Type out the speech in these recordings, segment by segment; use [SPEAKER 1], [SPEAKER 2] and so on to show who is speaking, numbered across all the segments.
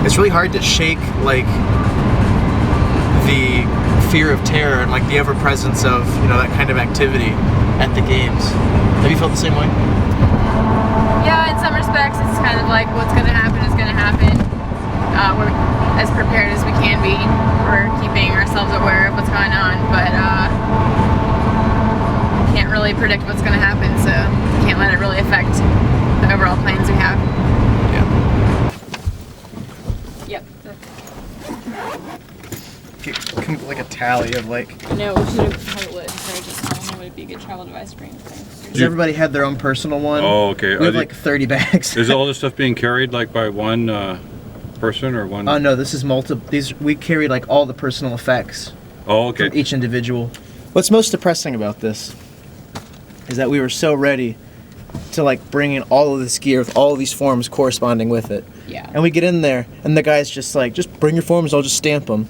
[SPEAKER 1] it's really hard to shake like the fear of terror and like the ever-presence of, you know, that kind of activity at the games. Have you felt the same way?
[SPEAKER 2] Yeah, in some respects, it's kind of like what's going to happen is going to happen. We're as prepared as we can be. We're keeping ourselves aware of what's going on, but can't really predict what's going to happen, so can't let it really affect the overall plans we have.
[SPEAKER 1] Yeah.
[SPEAKER 2] Yep.
[SPEAKER 1] Like a tally of like.
[SPEAKER 3] No, we should have it lit. So just I don't know, would it be a good travel device for anything?
[SPEAKER 1] Does everybody had their own personal one?
[SPEAKER 4] Oh, okay.
[SPEAKER 1] We have like 30 bags.
[SPEAKER 4] Is all this stuff being carried like by one person or one?
[SPEAKER 1] Oh no, this is multiple. We carry like all the personal effects.
[SPEAKER 4] Oh, okay.
[SPEAKER 1] From each individual. What's most depressing about this is that we were so ready to like bring in all of this gear with all of these forms corresponding with it.
[SPEAKER 3] Yeah.
[SPEAKER 1] And we get in there, and the guy's just like, just bring your forms, I'll just stamp them.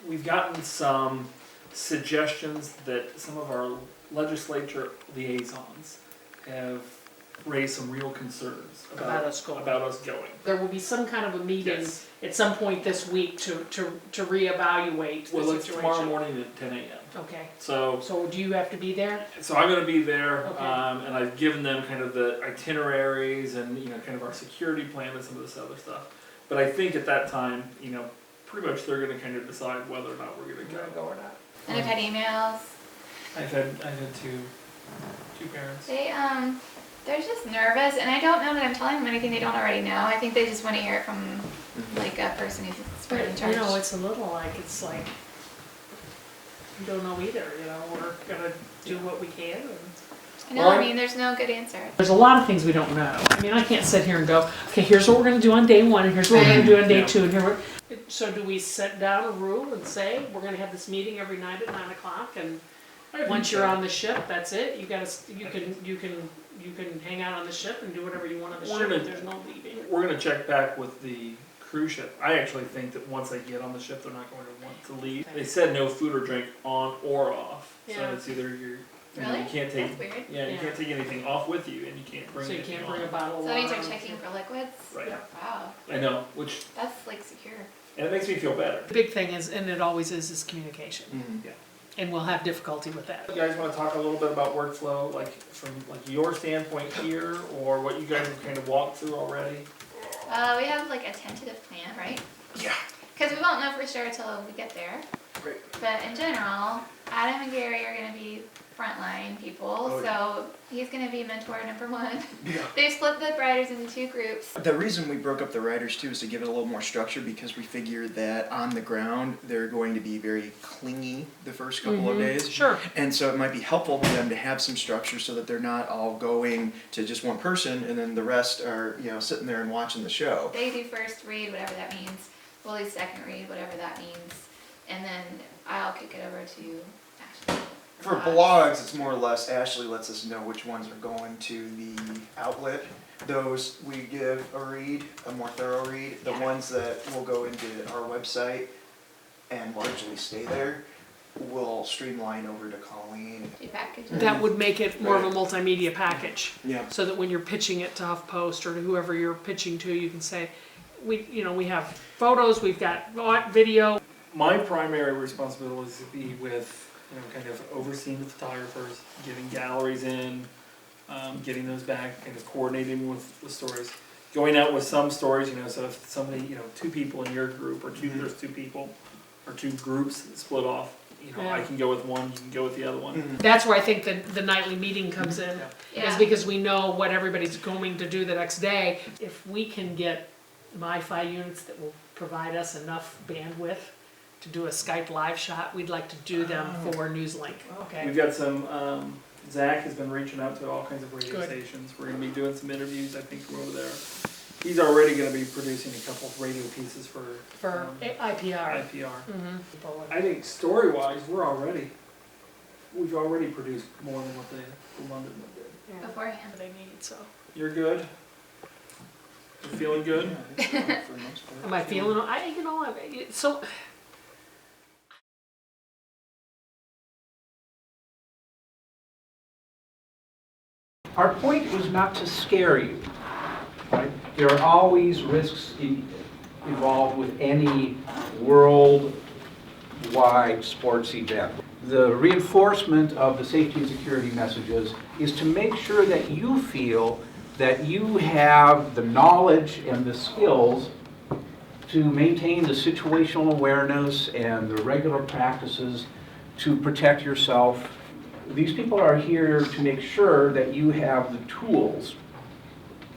[SPEAKER 5] We've gotten some suggestions that some of our legislature liaisons have raised some real concerns
[SPEAKER 6] About us going. There will be some kind of a meeting
[SPEAKER 5] Yes.
[SPEAKER 6] at some point this week to reevaluate the
[SPEAKER 5] Well, it's
[SPEAKER 6] situation.
[SPEAKER 5] tomorrow morning at 10 a.m.
[SPEAKER 6] Okay.
[SPEAKER 5] So
[SPEAKER 6] do you have to be there?
[SPEAKER 5] I'm going to be there,
[SPEAKER 6] Okay.
[SPEAKER 5] and I've given them kind of the itineraries and, you know, kind of our security plan and some of this other stuff. But I think at that time, you know, pretty much they're going to kind of decide whether or not we're going to go
[SPEAKER 6] or not.
[SPEAKER 2] And I've had emails.
[SPEAKER 5] I've had two parents.
[SPEAKER 2] They're just nervous, and I don't know that I'm telling them anything they don't already know. I think they just want to hear it from like a person who's sort of in charge.
[SPEAKER 6] You know, it's a little like, you don't know either, you know, we're gonna do what we can.
[SPEAKER 2] No, I mean, there's no good answer.
[SPEAKER 6] There's a lot of things we don't know. I mean, I can't sit here and go, okay, here's what we're gonna do on day one, and here's what we're gonna do on day two, and so do we set down a rule and say, we're gonna have this meeting every night at 9 o'clock, and once you're on the ship, that's it? You can hang out on the ship and do whatever you want on the ship, but there's no leaving.
[SPEAKER 5] We're going to check back with the cruise ship. I actually think that once they get on the ship, they're not going to want to leave.
[SPEAKER 6] Okay.
[SPEAKER 5] They said no food or drink on or off. So
[SPEAKER 6] Yeah.
[SPEAKER 5] it's either you
[SPEAKER 2] Really?
[SPEAKER 5] can't take.
[SPEAKER 2] That's weird.
[SPEAKER 5] Yeah, you can't take anything off with you, and you can't bring.
[SPEAKER 6] So you
[SPEAKER 5] anything
[SPEAKER 6] can't bring a
[SPEAKER 5] on.
[SPEAKER 6] bottle of
[SPEAKER 2] So that
[SPEAKER 6] water.
[SPEAKER 2] means they're checking for liquids?
[SPEAKER 5] Right.
[SPEAKER 6] Yeah.
[SPEAKER 2] Wow.
[SPEAKER 5] I know, which
[SPEAKER 2] That's like secure.
[SPEAKER 5] and it makes me feel better.
[SPEAKER 6] The big thing is, and it always is communication.
[SPEAKER 5] Yeah.
[SPEAKER 6] And we'll have difficulty with that.
[SPEAKER 5] You guys want to talk a little bit about workflow, like from like your standpoint here, or what you guys have kind of walked through already?
[SPEAKER 2] We have like a tentative plan, right?
[SPEAKER 5] Yeah.
[SPEAKER 2] Because we won't know for sure until we get there.
[SPEAKER 5] Great.
[SPEAKER 2] But in general, Adam and Gary are going to be frontline people, so he's going to be mentor number one.
[SPEAKER 5] Yeah.
[SPEAKER 2] They've split the riders into two groups.
[SPEAKER 1] The reason we broke up the riders too is to give it a little more structure, because we figured that on the ground they're going to be very clingy the first couple of days.
[SPEAKER 6] Sure.
[SPEAKER 1] And so it might be helpful to them to have some structure so that they're not all going to just one person and then the rest are, you know, sitting there and watching the show.
[SPEAKER 2] They do first read, whatever that means. We'll do second read, whatever that means. And then I'll kick it over to Ashley.
[SPEAKER 1] For blogs, it's more or less Ashley lets us know which ones are going to the outlet. Those we give a read, a more thorough read. The ones that will go into our website and largely stay there, we'll streamline over to Colleen.
[SPEAKER 2] Do packages.
[SPEAKER 6] That would make it more of a multimedia package.
[SPEAKER 1] Yeah.
[SPEAKER 6] So that when you're pitching it to HuffPost or to whoever you're pitching to, you can say, we have photos, we've got video.
[SPEAKER 5] My primary responsibility is to be with, you know, kind of overseeing the photographers, getting galleries in, getting those back, kind of coordinating with the stories. Going out with some stories, you know, so if somebody, you know, two people in your group, or there's two people, or two groups split off, you know, I can go with one, you can go with the other one.
[SPEAKER 6] That's where I think the nightly meeting comes in, is because we know what everybody's going to do the next day. If we can get Wi-Fi units that will provide us enough bandwidth to do a Skype live shot, we'd like to do them for Newslink. Okay.
[SPEAKER 5] We've got some, Zach has been reaching out to all kinds of radio stations. We're going to be doing some interviews, I think, from over there. He's already going to be producing a couple of radio pieces for
[SPEAKER 6] IPR.
[SPEAKER 5] IPR. I think story-wise, we've already produced more than what the London one did.
[SPEAKER 2] Beforehand.
[SPEAKER 6] They need, so.
[SPEAKER 5] You're good? You feeling good?
[SPEAKER 6] Am I feeling, so.
[SPEAKER 7] Our point was not to scare you. There are always risks involved with any worldwide sports event. The reinforcement of the safety and security messages is to make sure that you feel that you have the knowledge and the skills to maintain the situational awareness and the regular practices to protect yourself. These people are here to make sure that you have the tools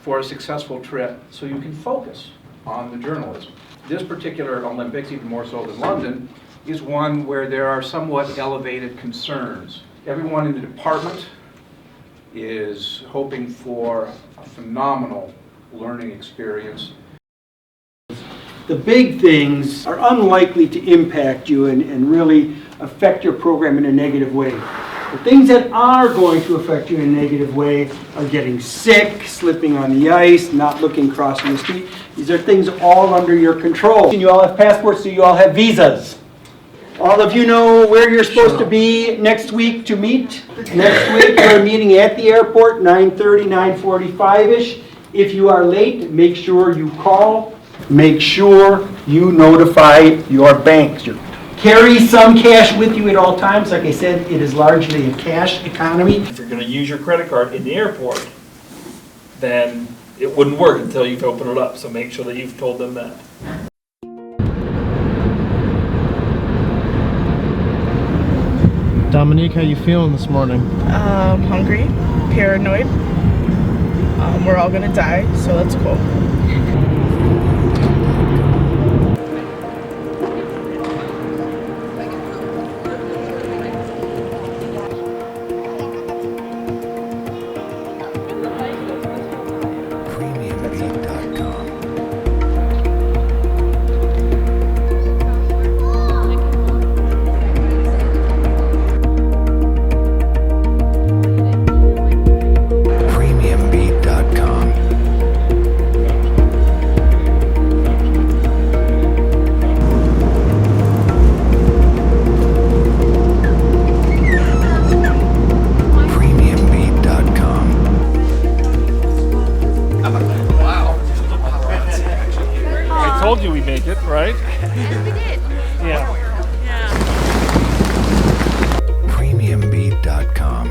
[SPEAKER 7] for a successful trip so you can focus on the journalism. This particular Olympics, even more so than London, is one where there are somewhat elevated concerns. Everyone in the department is hoping for a phenomenal learning experience.
[SPEAKER 8] The big things are unlikely to impact you and really affect your program in a negative way. The things that are going to affect you in a negative way are getting sick, slipping on the ice, not looking crossing the street. These are things all under your control. You all have passports, so you all have visas. All of you know where you're supposed to be next week to meet. Next week we're meeting at the airport, 9:30, 9:45-ish. If you are late, make sure you call. Make sure you notify your banks. Carry some cash with you at all times. Like I said, it is largely a cash economy.
[SPEAKER 5] If you're gonna use your credit card in the airport, then it wouldn't work until you've opened it up, so make sure that you've told them that.
[SPEAKER 9] Dominique, how you feeling this morning?
[SPEAKER 10] Hungry, paranoid. We're all gonna die, so that's cool.
[SPEAKER 5] Right?
[SPEAKER 2] Yes, we did.
[SPEAKER 5] Yeah.
[SPEAKER 11] Premiumbeat.com.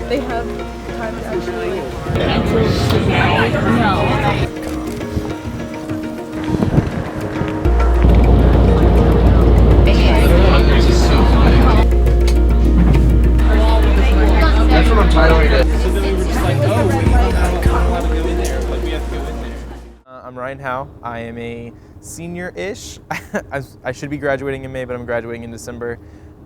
[SPEAKER 10] They have time to actually. No.
[SPEAKER 11] That's what I'm titling it.
[SPEAKER 12] So then we were just like, oh, we don't want to go in there, but we have to go in there.
[SPEAKER 13] I'm Ryan Howe. I am a senior-ish. I should be graduating in May, but I'm graduating in December.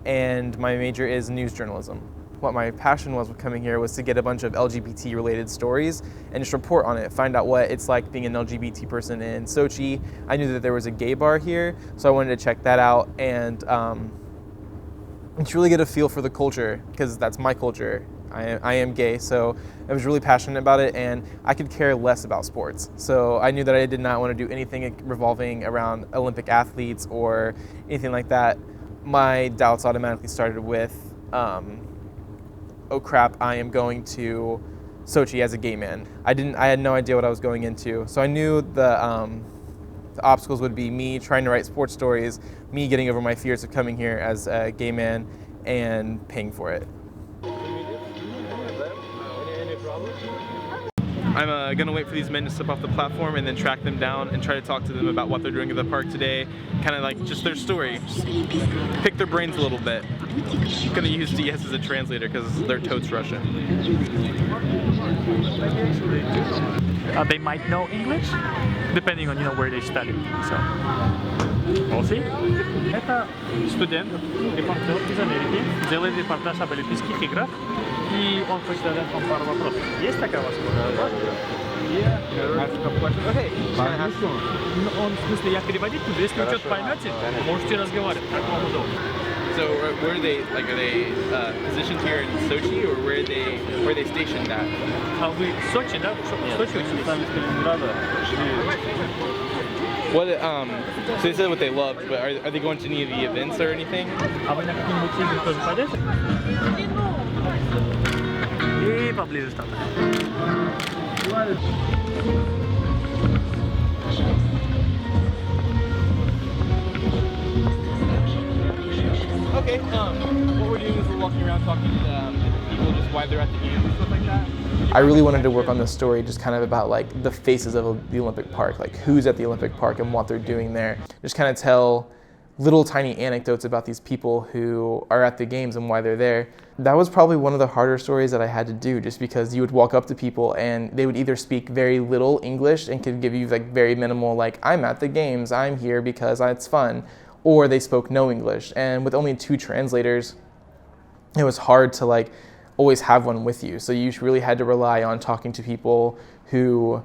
[SPEAKER 13] And my major is news journalism. What my passion was with coming here was to get a bunch of LGBT-related stories and just report on it, find out what it's like being an LGBT person in Sochi. I knew that there was a gay bar here, so I wanted to check that out and really get a feel for the culture, because that's my culture. I am gay, so I was really passionate about it, and I could care less about sports. So I knew that I did not want to do anything revolving around Olympic athletes or anything like that. My doubts automatically started with, oh crap, I am going to Sochi as a gay man. I had no idea what I was going into. So I knew the obstacles would be me trying to write sports stories, me getting over my fears of coming here as a gay man, and paying for it. I'm gonna wait for these men to step off the platform and then track them down and try to talk to them about what they're doing at the park today. Kind of like just their story. Just pick their brains a little bit. I'm gonna use DS as a translator because they're totes Russian.
[SPEAKER 14] They might know English, depending on where they study. So we'll see. Это студент, репортер из Америки, делает репортаж об Олимпийских играх, и он хочет задать вам пару вопросов. Есть такая возможность?
[SPEAKER 13] Okay.
[SPEAKER 14] Он, в смысле, я переводить буду, если вы что-то поймете, можете разговаривать, как вам удобно.
[SPEAKER 13] So where are they, like, are they positioned here in Sochi, or where are they stationed at?
[SPEAKER 14] А вы в Сочи, да? В Сочи учились?
[SPEAKER 13] What, so they said what they loved, but are they going to any of the events or anything?
[SPEAKER 14] А вы на какие-нибудь игры тоже пойдете? И поближе там.
[SPEAKER 13] Okay, what we're doing is we're walking around talking to different people, just why they're at the games and stuff like that. I really wanted to work on this story just kind of about like the faces of the Olympic Park, like who's at the Olympic Park and what they're doing there. Just kind of tell little tiny anecdotes about these people who are at the games and why they're there. That was probably one of the harder stories that I had to do, just because you would walk up to people and they would either speak very little English and could give you like very minimal, like, I'm at the games, I'm here because it's fun, or they spoke no English. And with only 2 translators, it was hard to like always have one with you. So you really had to rely on talking to people who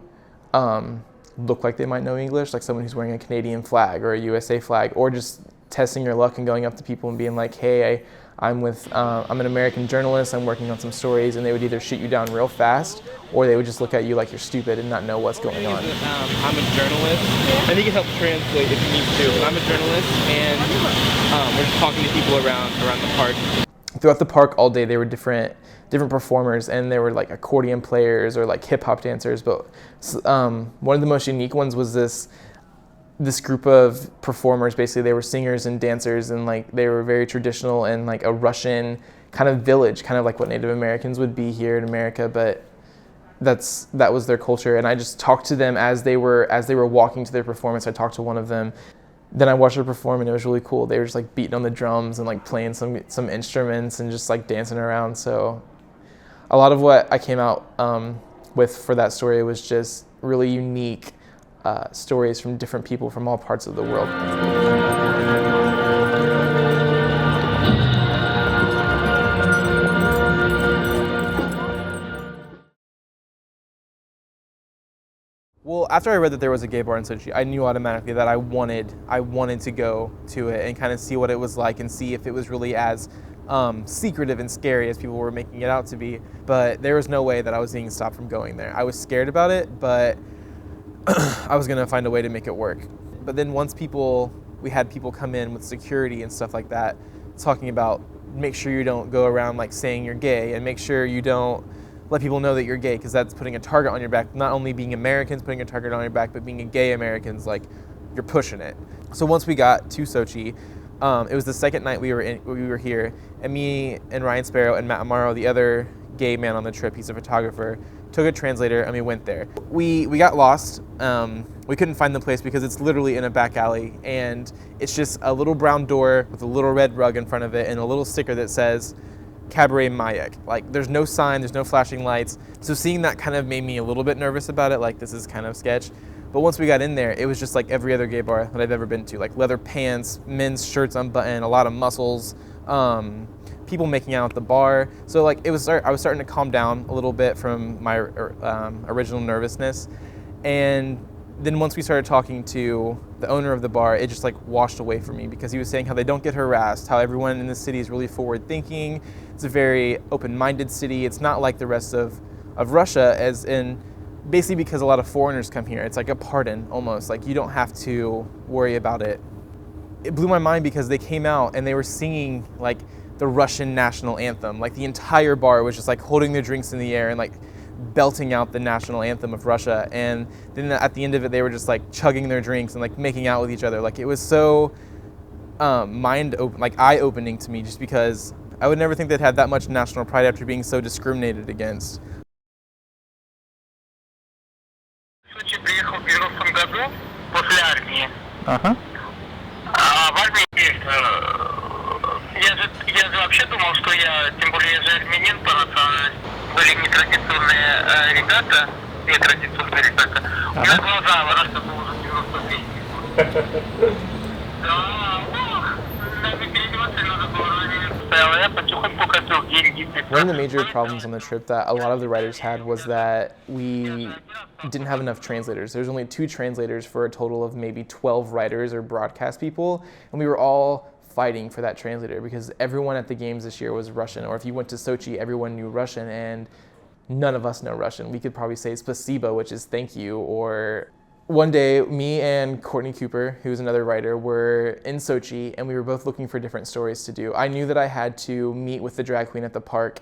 [SPEAKER 13] look like they might know English, like someone who's wearing a Canadian flag or a USA flag, or just testing your luck and going up to people and being like, hey, I'm an American journalist, I'm working on some stories, and they would either shoot you down real fast, or they would just look at you like you're stupid and not know what's going on. I'm a journalist, and he can help translate if he needs to, but I'm a journalist, and we're just talking to people around the park. Throughout the park all day, there were different performers, and there were like accordion players or like hip hop dancers, but one of the most unique ones was this group of performers. Basically they were singers and dancers, and like they were very traditional and like a Russian kind of village, kind of like what Native Americans would be here in America, but that was their culture. And I just talked to them as they were walking to their performance. I talked to one of them. Then I watched her perform, and it was really cool. They were just like beating on the drums and like playing some instruments and just like dancing around. So a lot of what I came out with for that story was just really unique stories from different people from all parts of the world. Well, after I read that there was a gay bar in Sochi, I knew automatically that I wanted to go to it and kind of see what it was like and see if it was really as secretive and scary as people were making it out to be. But there was no way that I was being stopped from going there. I was scared about it, but I was gonna find a way to make it work. But then once we had people come in with security and stuff like that, talking about make sure you don't go around like saying you're gay, and make sure you don't let people know that you're gay, because that's putting a target on your back. Not only being Americans putting a target on your back, but being a gay Americans, like you're pushing it. So once we got to Sochi, it was the second night we were here, and me and Ryan Sparrow and Matt Amaro, the other gay man on the trip, he's a photographer, took a translator, and we went there. We got lost. We couldn't find the place because it's literally in a back alley, and it's just a little brown door with a little red rug in front of it and a little sticker that says Cabaret Mayak. Like, there's no sign, there's no flashing lights. So seeing that kind of made me a little bit nervous about it, like this is kind of sketch. But once we got in there, it was just like every other gay bar that I've ever been to, like leather pants, men's shirts unbuttoned, a lot of muscles, people making out at the bar. So like I was starting to calm down a little bit from my original nervousness. And then once we started talking to the owner of the bar, it just like washed away from me, because he was saying how they don't get harassed, how everyone in the city is really forward thinking. It's a very open-minded city. It's not like the rest of Russia, as in basically because a lot of foreigners come here. It's like a pardon almost, like you don't have to worry about it. It blew my mind because they came out and they were singing like the Russian national anthem. Like the entire bar was just like holding their drinks in the air and like belting out the national anthem of Russia. And then at the end of it, they were just like chugging their drinks and like making out with each other. Like it was so eye-opening to me, just because I would never think they'd had that much national pride after being so discriminated against.
[SPEAKER 14] Ага.
[SPEAKER 9] Я же вообще думал, что тем более я же армянин по национальности, были нетрадиционные ребята. У меня глаза вырастут уже 93. Да, надо переодеваться, надо было стояла, я потихоньку копил деньги.
[SPEAKER 13] One of the major problems on the trip that a lot of the writers had was that we didn't have enough translators. There's only 2 translators for a total of maybe 12 writers or broadcast people, and we were all fighting for that translator because everyone at the games this year was Russian, or if you went to Sochi, everyone knew Russian, and none of us know Russian. We could probably say spasibo, which is thank you, or one day, me and Courtney Cooper, who's another writer, were in Sochi, and we were both looking for different stories to do. I knew that I had to meet with the drag queen at the park.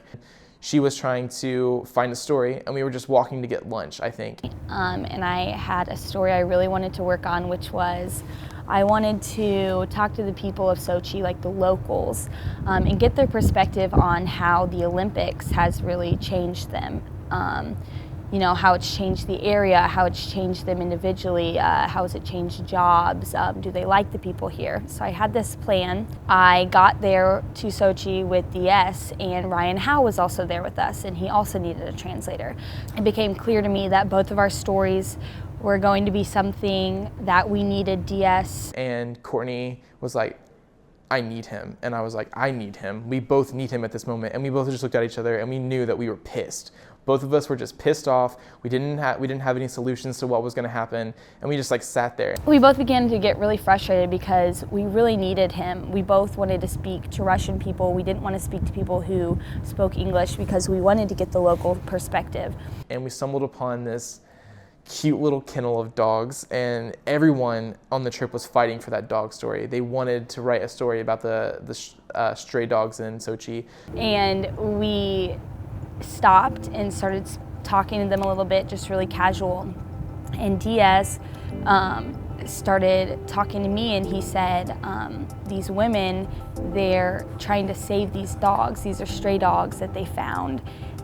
[SPEAKER 13] She was trying to find a story, and we were just walking to get lunch, I think.
[SPEAKER 11] And I had a story I really wanted to work on, which was I wanted to talk to the people of Sochi, like the locals, and get their perspective on how the Olympics has really changed them. You know, how it's changed the area, how it's changed them individually, how has it changed jobs, do they like the people here? So I had this plan. I got there to Sochi with DS, and Ryan Howe was also there with us, and he also needed a translator. It became clear to me that both of our stories were going to be something that we needed DS.
[SPEAKER 13] And Courtney was like, I need him. And I was like, I need him. We both need him at this moment. And we both just looked at each other and we knew that we were pissed. Both of us were just pissed off. We didn't have any solutions to what was gonna happen. And we just like sat there.
[SPEAKER 11] We both began to get really frustrated because we really needed him. We both wanted to speak to Russian people. We didn't want to speak to people who spoke English because we wanted to get the local perspective.
[SPEAKER 13] And we stumbled upon this cute little kennel of dogs, and everyone on the trip was fighting for that dog story. They wanted to write a story about the stray dogs in Sochi.
[SPEAKER 11] And we stopped and started talking to them a little bit, just really casual. And DS started talking to me, and he said, these women, they're trying to save these dogs. These are stray dogs that they found,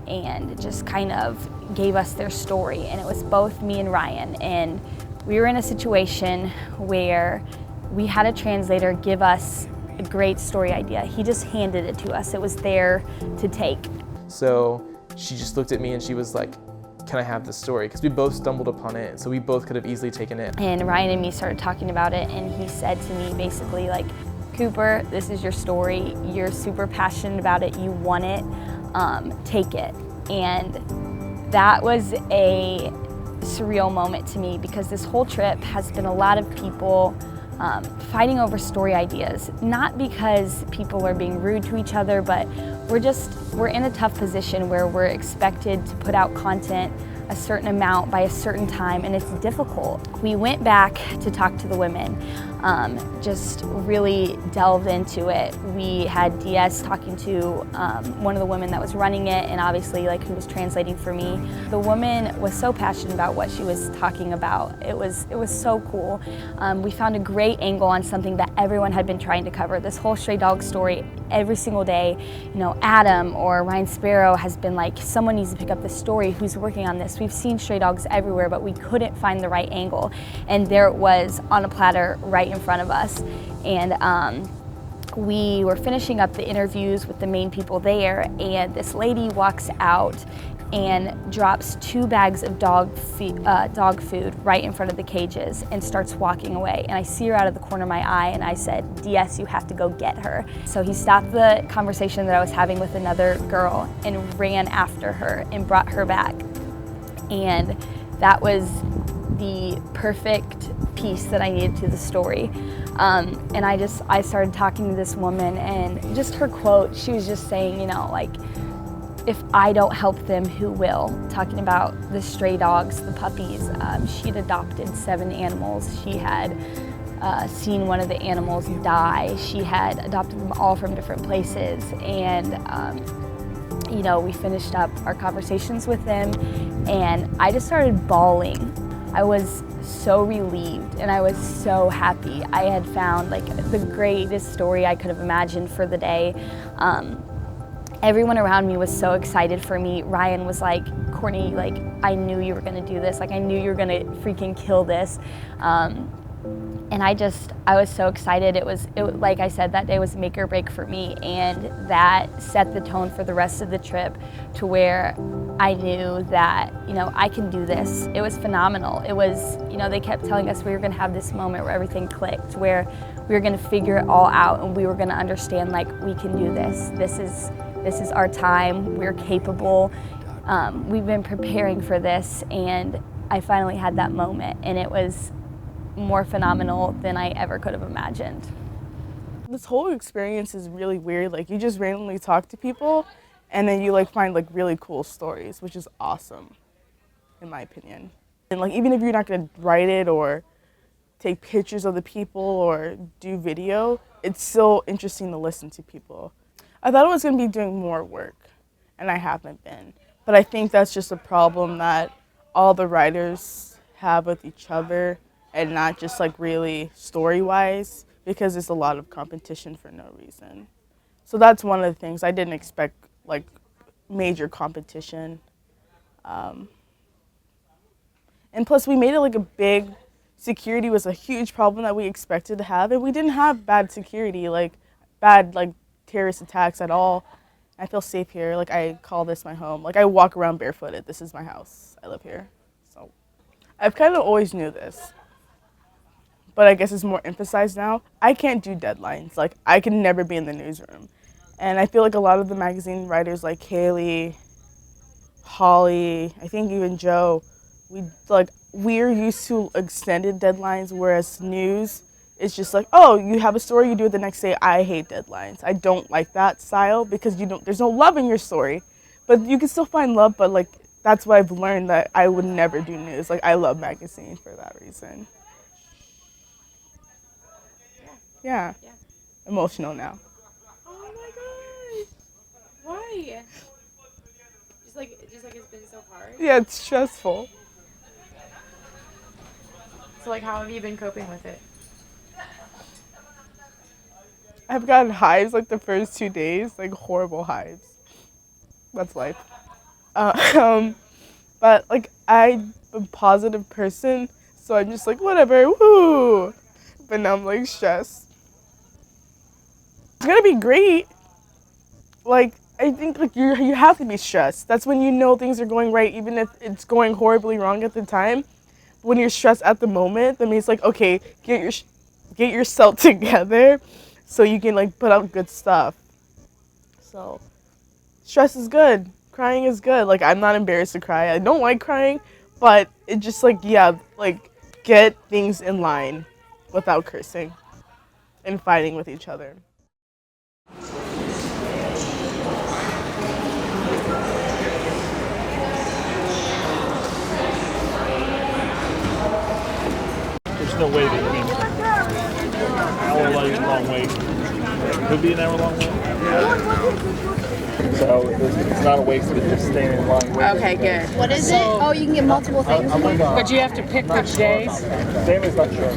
[SPEAKER 11] and just kind of gave us their story. And it was both me and Ryan, and we were in a situation where we had a translator give us a great story idea. He just handed it to us. It was there to take.
[SPEAKER 13] So she just looked at me and she was like, can I have this story? Because we both stumbled upon it, so we both could have easily taken it.
[SPEAKER 11] And Ryan and me started talking about it, and he said to me basically like, Cooper, this is your story. You're super passionate about it. You want it. Take it. And that was a surreal moment to me, because this whole trip has been a lot of people fighting over story ideas, not because people are being rude to each other, but we're in a tough position where we're expected to put out content a certain amount by a certain time, and it's difficult. We went back to talk to the women, just really delved into it. We had DS talking to one of the women that was running it, and obviously like who was translating for me. The woman was so passionate about what she was talking about. It was so cool. We found a great angle on something that everyone had been trying to cover. This whole stray dog story, every single day, you know, Adam or Ryan Sparrow has been like, someone needs to pick up this story, who's working on this. We've seen stray dogs everywhere, but we couldn't find the right angle. And there it was on a platter right in front of us. And we were finishing up the interviews with the main people there, and this lady walks out and drops 2 bags of dog food right in front of the cages and starts walking away. And I see her out of the corner of my eye, and I said, DS, you have to go get her. So he stopped the conversation that I was having with another girl and ran after her and brought her back. And that was the perfect piece that I needed to the story. And I started talking to this woman, and just her quote, she was just saying, you know, like, if I don't help them, who will? Talking about the stray dogs, the puppies. She'd adopted 7 animals. She had seen one of the animals die. She had adopted them all from different places. And you know, we finished up our conversations with them, and I just started bawling. I was so relieved, and I was so happy. I had found like the greatest story I could have imagined for the day. Everyone around me was so excited for me. Ryan was like, Courtney, like, I knew you were gonna do this. Like, I knew you were gonna freaking kill this. And I was so excited. It was like I said, that day was make or break for me, and that set the tone for the rest of the trip to where I knew that, you know, I can do this. It was phenomenal. It was, you know, they kept telling us we were gonna have this moment where everything clicked, where we were gonna figure it all out, and we were gonna understand, like, we can do this. This is our time. We're capable. We've been preparing for this, and I finally had that moment, and it was more phenomenal than I ever could have imagined.
[SPEAKER 10] This whole experience is really weird. Like, you just randomly talk to people, and then you like find like really cool stories, which is awesome, in my opinion. And like, even if you're not gonna write it or take pictures of the people or do video, it's still interesting to listen to people. I thought I was gonna be doing more work, and I haven't been. But I think that's just a problem that all the writers have with each other, and not just like really story-wise, because there's a lot of competition for no reason. So that's one of the things. I didn't expect like major competition. And plus we made it like a big, security was a huge problem that we expected to have, and we didn't have bad security, like bad like terrorist attacks at all. I feel safe here. Like, I call this my home. Like, I walk around barefooted. This is my house. I live here. So I've kind of always knew this, but I guess it's more emphasized now. I can't do deadlines. Like, I can never be in the newsroom. And I feel like a lot of the magazine writers like Kayla, Holly, I think even Joe, we're used to extended deadlines, whereas news is just like, oh, you have a story, you do it the next day. I hate deadlines. I don't like that style because there's no love in your story. But you can still find love, but like, that's why I've learned that I would never do news. Like, I love magazine for that reason. Yeah. Emotional now.
[SPEAKER 2] Oh my gosh. Why? Just like it's been so hard?
[SPEAKER 10] Yeah, it's stressful.
[SPEAKER 2] So like, how have you been coping with it?
[SPEAKER 10] I've gotten hives like the first 2 days, like horrible hives. That's life. But like, I'm a positive person, so I'm just like, whatever, woo. But now I'm like stressed. It's gonna be great. Like, I think like you have to be stressed. That's when you know things are going right, even if it's going horribly wrong at the time. When you're stressed at the moment, that means like, okay, get yourself together so you can like put out good stuff. So stress is good. Crying is good. Like, I'm not embarrassed to cry. I don't like crying, but it just like, yeah, like get things in line without cursing and fighting with each other.
[SPEAKER 14] There's no way that you can hour-long wait. Could be an hour-long wait. So it's not a waste of just staying in line waiting.
[SPEAKER 2] Okay, good.
[SPEAKER 15] What is it? Oh, you can get multiple things.
[SPEAKER 6] But you have to pick which days?
[SPEAKER 14] Sam is not sure.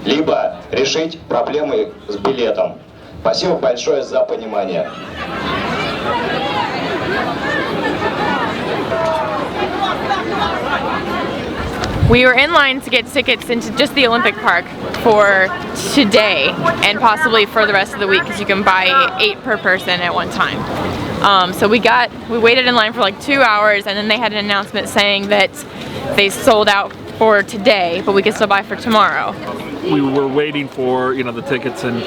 [SPEAKER 16] Либо решить проблемы с билетом. Спасибо большое за понимание.
[SPEAKER 2] We were in line to get tickets into just the Olympic Park for today and possibly for the rest of the week, because you can buy 8 per person at one time. So we waited in line for like 2 hours, and then they had an announcement saying that they sold out for today, but we could still buy for tomorrow.
[SPEAKER 14] We were waiting for, the tickets, and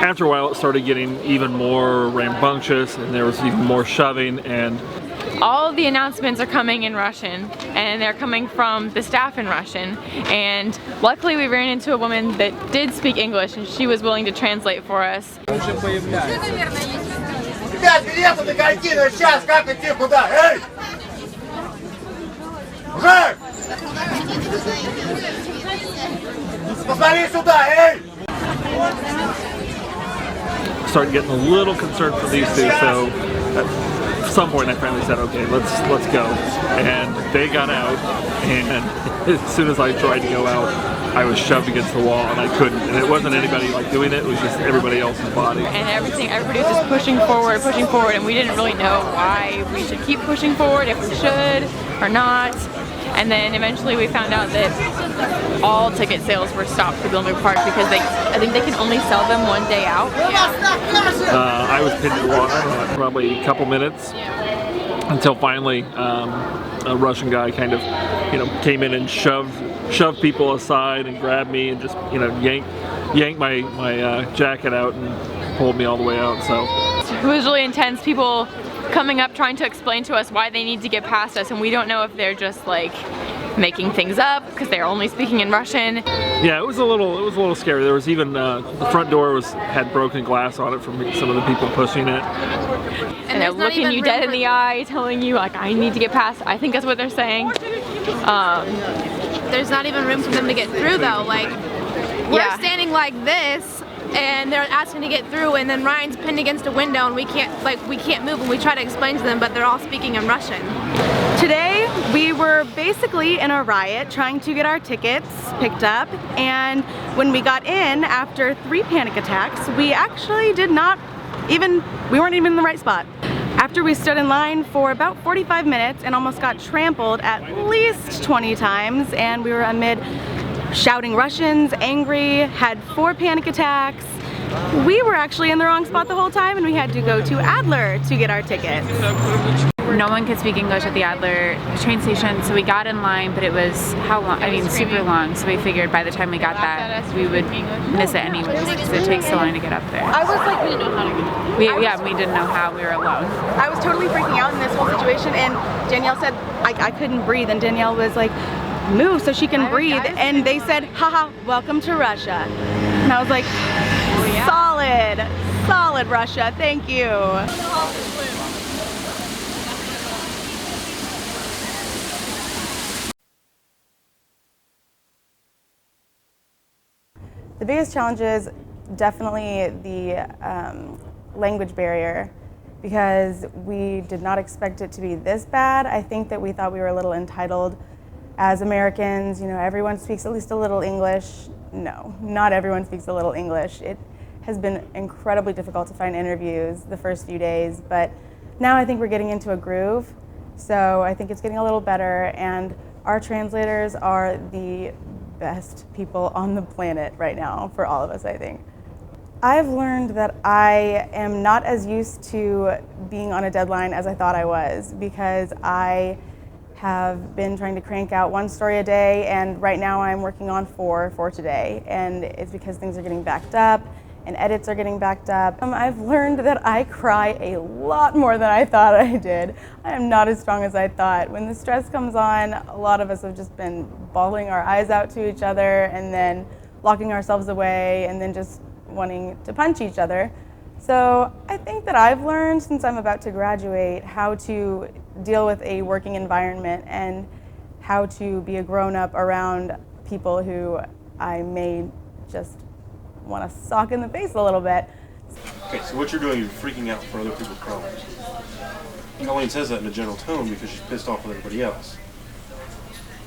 [SPEAKER 14] after a while it started getting even more rambunctious, and there was even more shoving, and
[SPEAKER 2] all of the announcements are coming in Russian, and they're coming from the staff in Russian, and luckily we ran into a woman that did speak English, and she was willing to translate for us.
[SPEAKER 17] Ребят, билеты на картину, сейчас, как идти, куда? Эй! Мужик! Посмотри сюда, эй!
[SPEAKER 14] started getting a little concerned for these two, so at some point I finally said, okay, let's go. And they got out, and as soon as I tried to go out, I was shoved against the wall and I couldn't. And it wasn't anybody like doing it was just everybody else's body.
[SPEAKER 2] And everybody was just pushing forward, and we didn't really know why we should keep pushing forward, if we should or not. And then eventually we found out that all ticket sales were stopped for the Olympic Park because I think they can only sell them one day out.
[SPEAKER 14] I was pinned to the wall for probably a couple minutes until finally a Russian guy kind of, came in and shoved people aside and grabbed me and just, yanked my jacket out and pulled me all the way out. So
[SPEAKER 2] it was really intense. People coming up trying to explain to us why they need to get past us, and we don't know if they're just like making things up because they're only speaking in Russian.
[SPEAKER 14] Yeah, it was a little scary. There was even the front door had broken glass on it from some of the people pushing it.
[SPEAKER 2] And they're looking you dead in the eye, telling you like, I need to get past. I think that's what they're saying.
[SPEAKER 15] There's not even room for them to get through though. Like, we're standing like this and they're asking to get through, and then Ryan's pinned against a window and we can't move, and we try to explain to them, but they're all speaking in Russian.
[SPEAKER 10] Today we were basically in a riot trying to get our tickets picked up, and when we got in after 3 panic attacks, we actually we weren't even in the right spot. After we stood in line for about 45 minutes and almost got trampled at least 20 times, and we were amid shouting Russians, angry, had 4 panic attacks. We were actually in the wrong spot the whole time, and we had to go to Adler to get our tickets.
[SPEAKER 3] No one could speak English at the Adler train station, so we got in line, but it was how long? I mean, super long. So we figured by the time we got that, we would miss it anyways, because it takes so long to get up there.
[SPEAKER 10] I was like, we didn't know how to get
[SPEAKER 3] we didn't know how. We were alone.
[SPEAKER 10] I was totally freaking out in this whole situation, and Danielle said I couldn't breathe, and Danielle was like, move so she can breathe, and they said, haha, welcome to Russia. And I was like, solid Russia, thank you. The biggest challenge is definitely the language barrier, because we did not expect it to be this bad. I think that we thought we were a little entitled as Americans. You know, everyone speaks at least a little English. No, not everyone speaks a little English. It has been incredibly difficult to find interviews the first few days, but now I think we're getting into a groove. So I think it's getting a little better, and our translators are the best people on the planet right now for all of us, I think. I've learned that I am not as used to being on a deadline as I thought I was, because I have been trying to crank out 1 story a day, and right now I'm working on 4 for today, and it's because things are getting backed up and edits are getting backed up. I've learned that I cry a lot more than I thought I did. I am not as strong as I thought. When the stress comes on, a lot of us have just been bawling our eyes out to each other and then locking ourselves away and then just wanting to punch each other. So I think that I've learned, since I'm about to graduate, how to deal with a working environment and how to be a grown-up around people who I may just want to sock in the face a little bit.
[SPEAKER 18] Okay, so what you're doing is freaking out for other people's problems. Colleen says that in a gentle tone because she's pissed off with everybody else,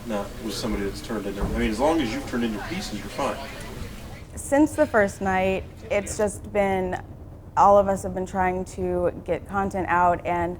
[SPEAKER 18] not with somebody that's turned in their... I mean, as long as you've turned in your pieces, you're fine.
[SPEAKER 10] Since the first night, it's just been, all of us have been trying to get content out, and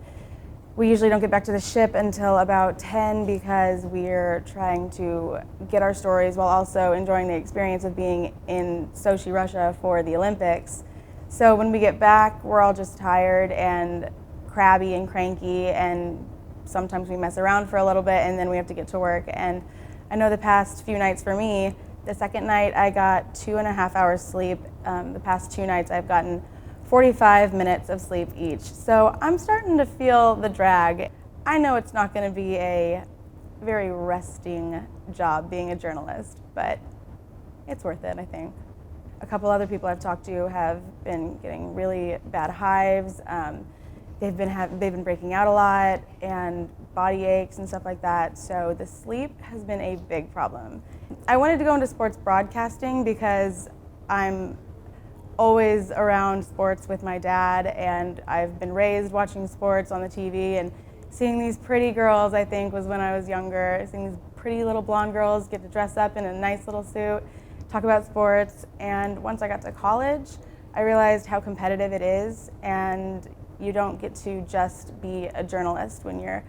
[SPEAKER 10] we usually don't get back to the ship until about 10 because we're trying to get our stories while also enjoying the experience of being in Sochi, Russia for the Olympics. So when we get back, we're all just tired and crabby and cranky, and sometimes we mess around for a little bit and then we have to get to work. And I know the past few nights for me, the second night I got 2.5 hours sleep. The past 2 nights I've gotten 45 minutes of sleep each. So I'm starting to feel the drag. I know it's not going to be a very resting job being a journalist, but it's worth it, I think. A couple other people I've talked to have been getting really bad hives. They've been breaking out a lot and body aches and stuff like that. So the sleep has been a big problem. I wanted to go into sports broadcasting because I'm always around sports with my dad, and I've been raised watching sports on the TV, and seeing these pretty girls, I think, was when I was younger. Seeing these pretty little blonde girls get to dress up in a nice little suit, talk about sports. And once I got to college, I realized how competitive it is, and you don't get to just be a journalist when you're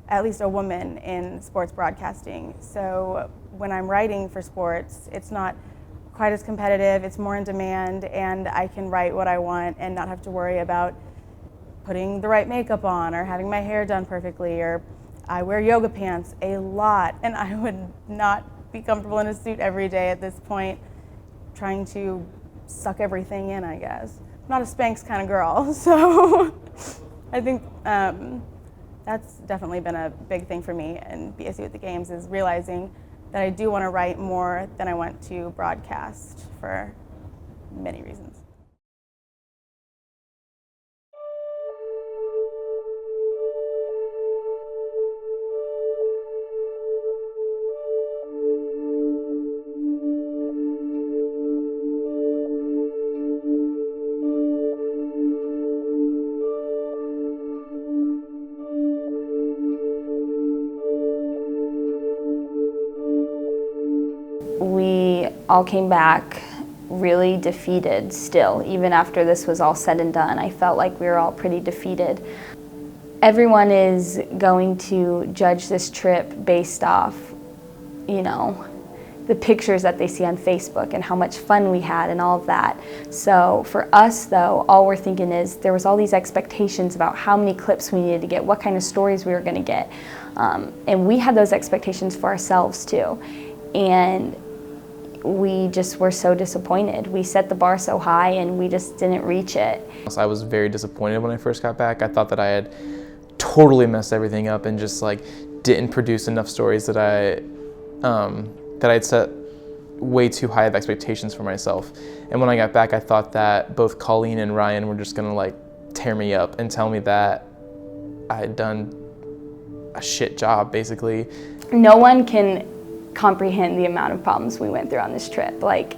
[SPEAKER 10] at least a woman in sports broadcasting. So when I'm writing for sports, it's not quite as competitive, it's more in demand, and I can write what I want and not have to worry about putting the right makeup on or having my hair done perfectly, or I wear yoga pants a lot, and I would not be comfortable in a suit every day at this point, trying to suck everything in, I guess. I'm not a Spanx kind of girl, so I think That's definitely been a big thing for me in BSU at the Games, is realizing that I do want to write more than I want to broadcast for many reasons.
[SPEAKER 11] We all came back really defeated still, even after this was all said and done. I felt like we were all pretty defeated. Everyone is going to judge this trip based off, you know, the pictures that they see on Facebook and how much fun we had and all of that. So for us though, all we're thinking is there was all these expectations about how many clips we needed to get, what kind of stories we were gonna get. And we had those expectations for ourselves too. And we just were so disappointed. We set the bar so high and we just didn't reach it.
[SPEAKER 13] I was very disappointed when I first got back. I thought that I had totally messed everything up and just like didn't produce enough stories that I'd set way too high of expectations for myself. And when I got back, I thought that both Colleen and Ryan were just gonna like tear me up and tell me that I had done a shit job, basically.
[SPEAKER 11] No one can comprehend the amount of problems we went through on this trip. Like,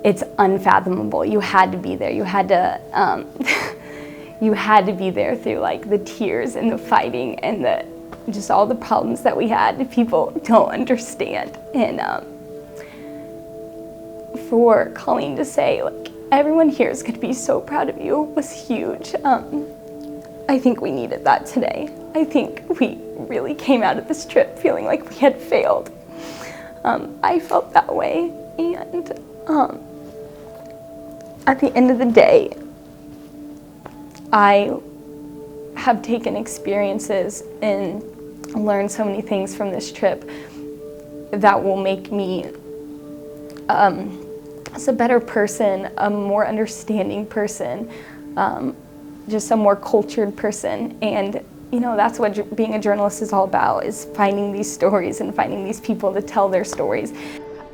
[SPEAKER 11] it's unfathomable. You had to be there. You had to, you had to be there through like the tears and the fighting and the just all the problems that we had. People don't understand. And for Colleen to say like everyone here is going to be so proud of you was huge. I think we needed that today. I think we really came out of this trip feeling like we had failed. I felt that way, and at the end of the day, I have taken experiences and learned so many things from this trip that will make me as a better person, a more understanding person, just a more cultured person. And you know, that's what being a journalist is all about, is finding these stories and finding these people to tell their stories.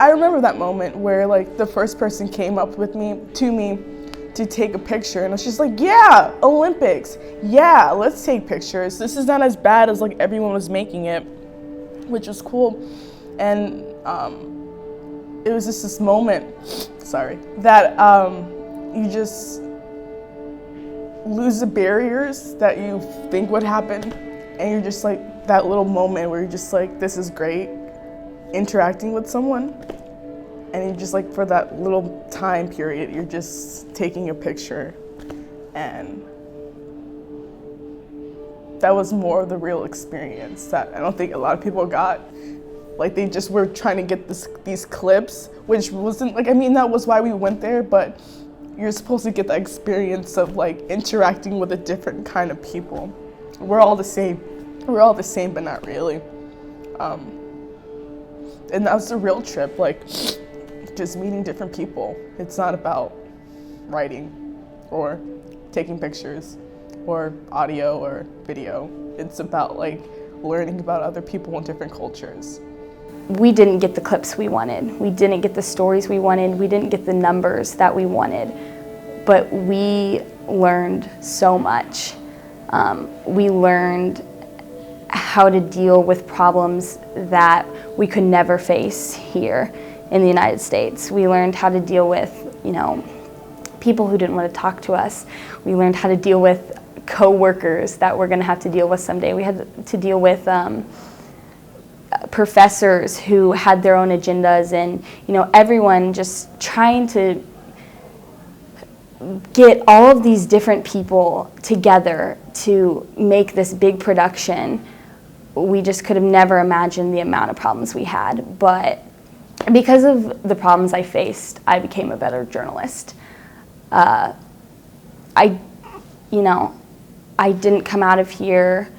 [SPEAKER 10] I remember that moment where like the first person came up with me to take a picture, and she's like, yeah, Olympics, yeah, let's take pictures. This is not as bad as like everyone was making it, which was cool. And it was just this moment, sorry, that you just lose the barriers that you think would happen, and you're just like that little moment where you're just like, this is great, interacting with someone, and you just like for that little time period you're just taking a picture, and that was more of the real experience that I don't think a lot of people got. Like they just were trying to get these clips, which wasn't like, I mean, that was why we went there, but you're supposed to get the experience of like interacting with a different kind of people. We're all the same, but not really. And that was the real trip, like just meeting different people. It's not about writing or taking pictures or audio or video. It's about like learning about other people in different cultures.
[SPEAKER 11] We didn't get the clips we wanted. We didn't get the stories we wanted. We didn't get the numbers that we wanted. But we learned so much. We learned how to deal with problems that we could never face here in the United States. We learned how to deal with, you know, people who didn't want to talk to us. We learned how to deal with co-workers that we're going to have to deal with someday. We had to deal with professors who had their own agendas, and you know, everyone just trying to get all of these different people together to make this big production. We just could have never imagined the amount of problems we had, but because of the problems I faced, I became a better journalist. I didn't come out of here,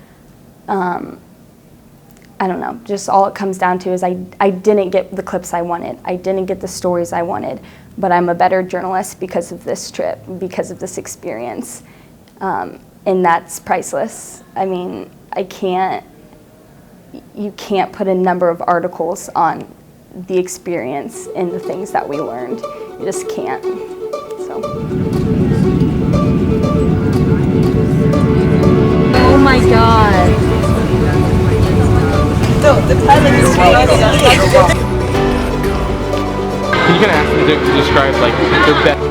[SPEAKER 11] I don't know, just all it comes down to is I didn't get the clips I wanted. I didn't get the stories I wanted, but I'm a better journalist because of this trip, because of this experience. and that's priceless. I mean, you can't put a number of articles on the experience and the things that we learned. You just can't. So.
[SPEAKER 19] Oh my god.
[SPEAKER 13] No, the pilot is Can you kind of ask them to describe like their best?